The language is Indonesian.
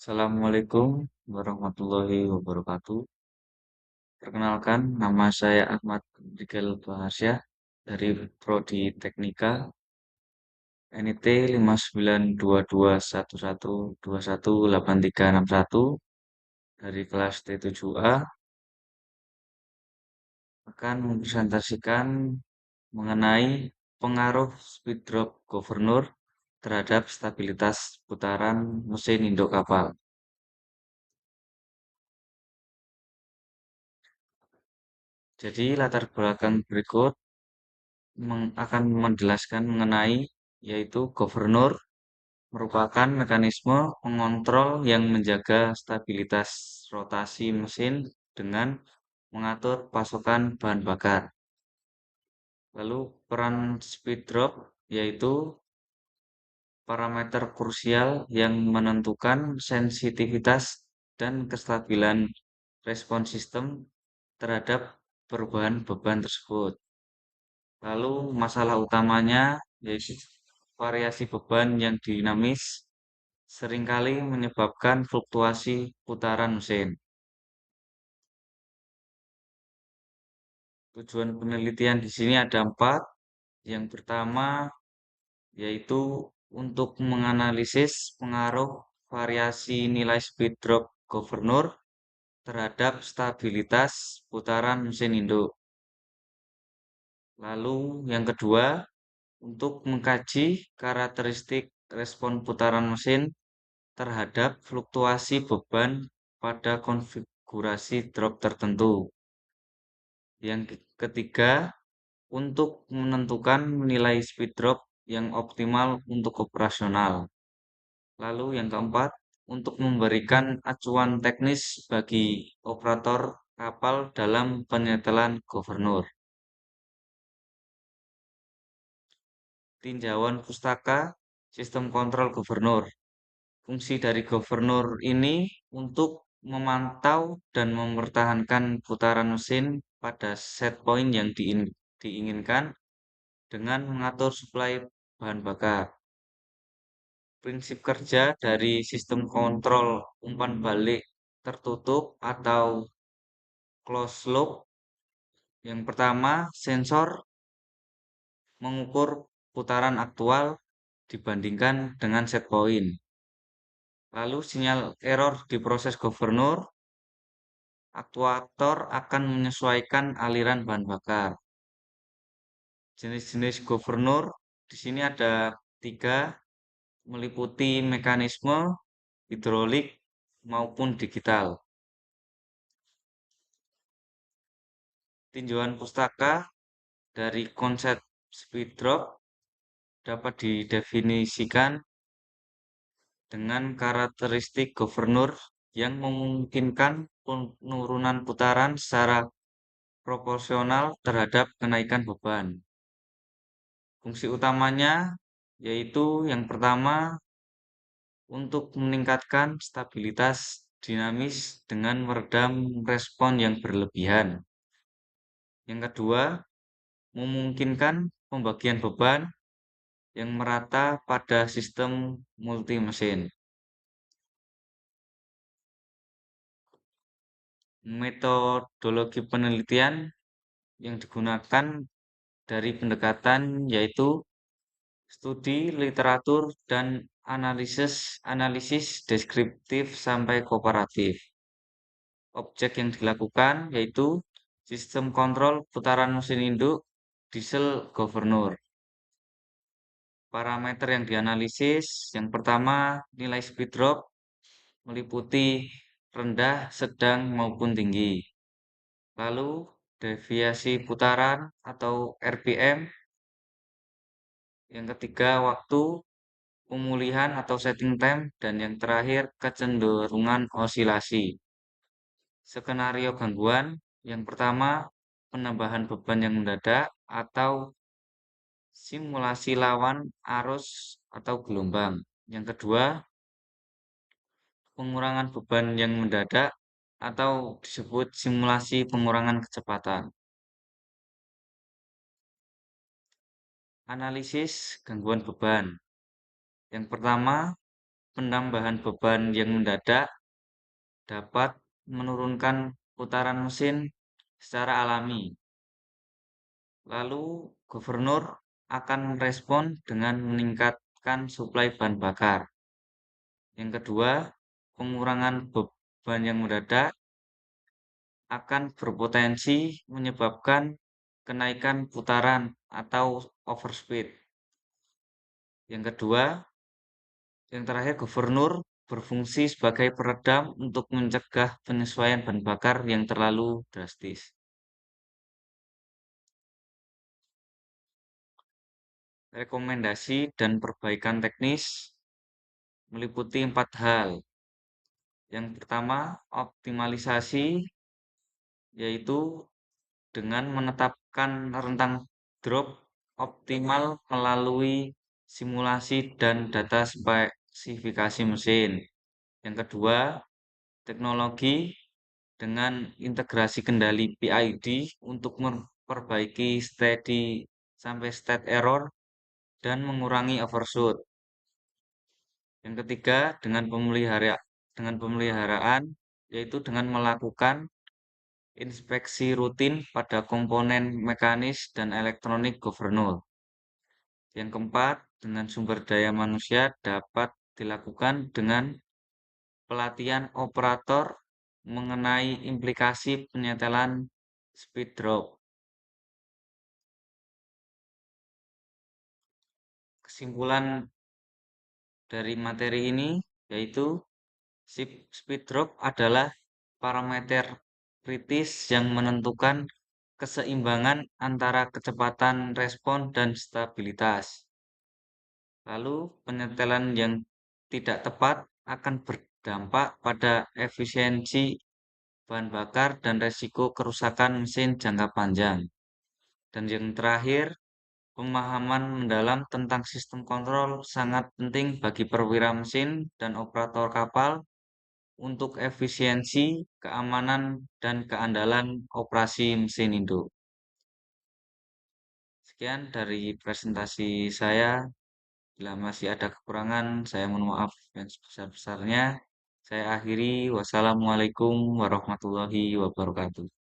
Assalamualaikum warahmatullahi wabarakatuh. Perkenalkan, nama saya Ahmad Rigel Baharsyah dari Prodi Teknika NIT 5922112181 dari kelas T7A akan mempresentasikan mengenai pengaruh speed drop governor terhadap stabilitas putaran mesin induk kapal. Jadi latar belakang berikut akan menjelaskan mengenai yaitu governor merupakan mekanisme pengontrol yang menjaga stabilitas rotasi mesin dengan mengatur pasokan bahan bakar. Lalu peran speed drop yaitu parameter krusial yang menentukan sensitivitas dan kestabilan respon sistem terhadap perubahan beban tersebut. Lalu masalah utamanya yaitu variasi beban yang dinamis seringkali menyebabkan fluktuasi putaran mesin. Tujuan penelitian di sini ada 4. Yang pertama yaitu untuk menganalisis pengaruh variasi nilai speed drop governor terhadap stabilitas putaran mesin induk. Lalu yang kedua, untuk mengkaji karakteristik respon putaran mesin terhadap fluktuasi beban pada konfigurasi drop tertentu. Yang ketiga, untuk menentukan nilai speed drop yang optimal untuk operasional. Lalu yang keempat, untuk memberikan acuan teknis bagi operator kapal dalam penyetelan governor. Tinjauan pustaka sistem kontrol governor. Fungsi dari governor ini untuk memantau dan mempertahankan putaran mesin pada set point yang diinginkan dengan mengatur suplai bahan bakar. Prinsip kerja dari sistem kontrol umpan balik tertutup atau closed loop. Yang pertama, sensor mengukur putaran aktual dibandingkan dengan set point. Lalu sinyal error di proses governor, aktuator akan menyesuaikan aliran bahan bakar. Jenis-jenis governor di sini ada 3, meliputi mekanisme, hidrolik, maupun digital. Tinjauan pustaka dari konsep speed drop dapat didefinisikan dengan karakteristik governor yang memungkinkan penurunan putaran secara proporsional terhadap kenaikan beban. Fungsi utamanya yaitu yang pertama untuk meningkatkan stabilitas dinamis dengan meredam respon yang berlebihan. Yang kedua, memungkinkan pembagian beban yang merata pada sistem multi mesin. Metodologi penelitian yang digunakan dari pendekatan yaitu studi literatur dan analisis deskriptif sampai kooperatif. Objek yang dilakukan yaitu sistem kontrol putaran mesin induk diesel governor. Parameter yang dianalisis yang pertama nilai speed drop meliputi rendah, sedang maupun tinggi. Lalu deviasi putaran atau RPM. Yang ketiga waktu pemulihan atau setting time, dan yang terakhir kecenderungan osilasi. Skenario gangguan, yang pertama penambahan beban yang mendadak atau simulasi lawan arus atau gelombang. Yang kedua, pengurangan beban yang mendadak atau disebut simulasi pengurangan kecepatan. Analisis gangguan beban. Yang pertama, penambahan beban yang mendadak dapat menurunkan putaran mesin secara alami. Lalu, gubernur akan merespon dengan meningkatkan suplai bahan bakar. Yang kedua, pengurangan beban yang mendadak akan berpotensi menyebabkan kenaikan putaran atau overspeed. Yang kedua, yang terakhir, gubernur berfungsi sebagai peredam untuk mencegah penyesuaian bahan bakar yang terlalu drastis. Rekomendasi dan perbaikan teknis meliputi 4 hal. Yang pertama, optimalisasi, yaitu dengan menetapkan rentang drop optimal melalui simulasi dan data spesifikasi mesin. Yang kedua, teknologi dengan integrasi kendali PID untuk memperbaiki steady sampai state error dan mengurangi overshoot. Yang ketiga, dengan pemeliharaan, yaitu dengan melakukan inspeksi rutin pada komponen mekanis dan elektronik gubernur. Yang keempat, dengan sumber daya manusia dapat dilakukan dengan pelatihan operator mengenai implikasi penyetelan speed drop. Kesimpulan dari materi ini yaitu speed drop adalah parameter kritis yang menentukan keseimbangan antara kecepatan respon dan stabilitas. Lalu, penyetelan yang tidak tepat akan berdampak pada efisiensi bahan bakar dan resiko kerusakan mesin jangka panjang. Dan yang terakhir, pemahaman mendalam tentang sistem kontrol sangat penting bagi perwira mesin dan operator kapal untuk efisiensi, keamanan, dan keandalan operasi mesin induk. Sekian dari presentasi saya. Bila masih ada kekurangan, saya mohon maaf yang sebesar-besarnya. Saya akhiri. Wassalamualaikum warahmatullahi wabarakatuh.